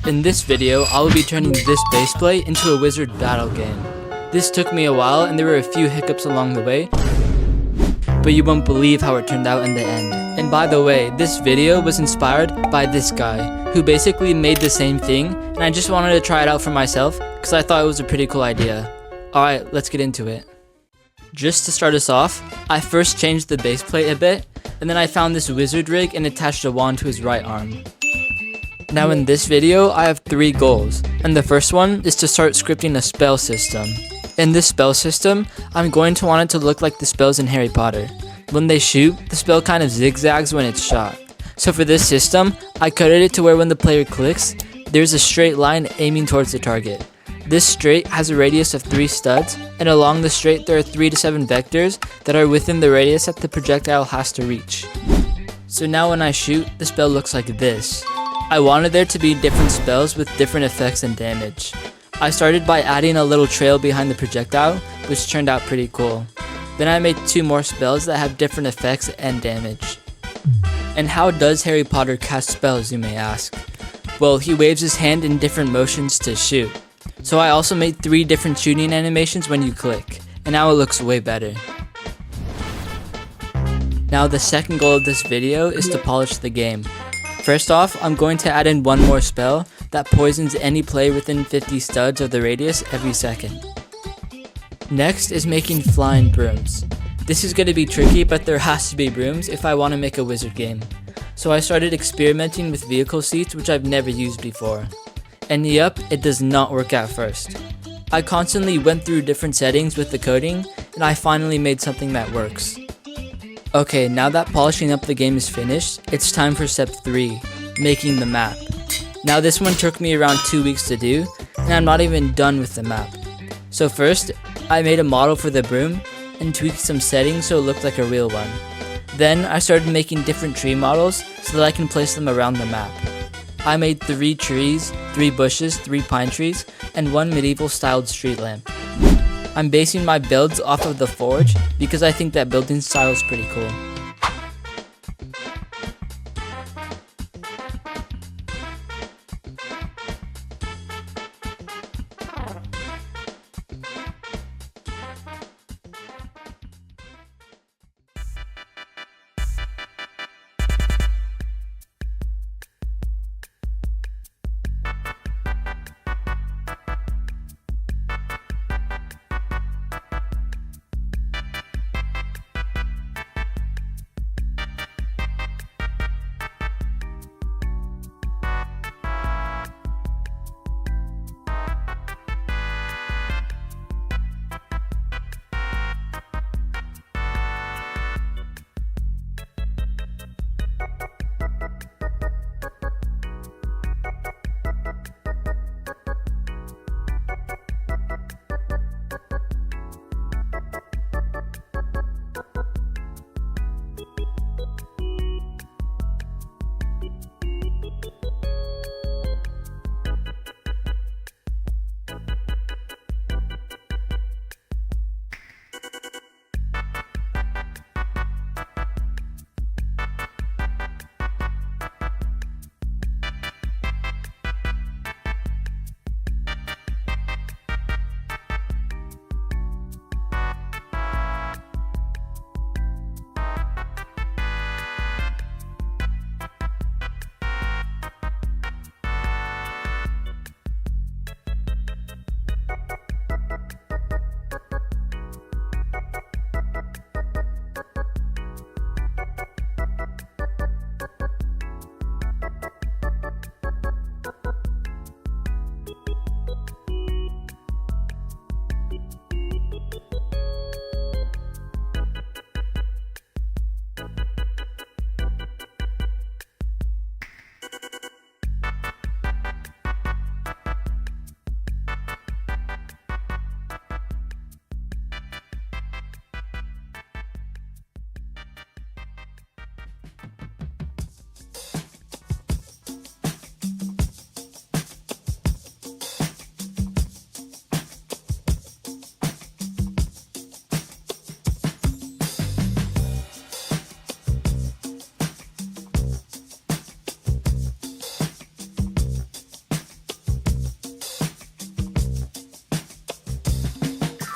In this video, I will be turning this base plate into a wizard battle game. This took me a while and there were a few hiccups along the way, but you won't believe how it turned out in the end. And by the way, this video was inspired by this guy, who basically made the same thing, and I just wanted to try it out for myself, because I thought it was a pretty cool idea. Alright, let's get into it. Just to start us off, I first changed the base plate a bit, and then I found this wizard rig and attached a wand to his right arm. Now in this video, I have 3 goals, and the first one is to start scripting a spell system. In this spell system, I'm going to want it to look like the spells in Harry Potter. When they shoot, the spell kind of zigzags when it's shot. So for this system, I coded it to where when the player clicks, there's a straight line aiming towards the target. This straight has a radius of 3 studs, and along the straight there are 3 to 7 vectors that are within the radius that the projectile has to reach. So now when I shoot, the spell looks like this. I wanted there to be different spells with different effects and damage. I started by adding a little trail behind the projectile, which turned out pretty cool. Then I made 2 more spells that have different effects and damage. And how does Harry Potter cast spells, you may ask? Well, he waves his hand in different motions to shoot. So I also made 3 different shooting animations when you click, and now it looks way better. Now the second goal of this video is to polish the game. First off, I'm going to add in 1 more spell that poisons any player within 50 studs of the radius every second. Next is making flying brooms. This is going to be tricky, but there has to be brooms if I want to make a wizard game. So I started experimenting with vehicle seats, which I've never used before. And yup, it does not work at first. I constantly went through different settings with the coding, and I finally made something that works. Okay, now that polishing up the game is finished, it's time for step 3, making the map. Now this one took me around 2 weeks to do, and I'm not even done with the map. So first, I made a model for the broom, and tweaked some settings so it looked like a real one. Then I started making different tree models so that I can place them around the map. I made 3 trees, 3 bushes, 3 pine trees, and 1 medieval styled street lamp. I'm basing my builds off of the forge because I think that building style is pretty cool.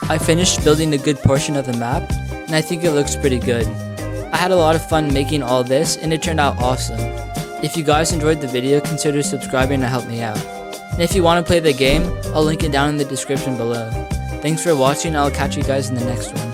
I finished building a good portion of the map, and I think it looks pretty good. I had a lot of fun making all this, and it turned out awesome. If you guys enjoyed the video, consider subscribing to help me out. And if you want to play the game, I'll link it down in the description below. Thanks for watching, I'll catch you guys in the next one.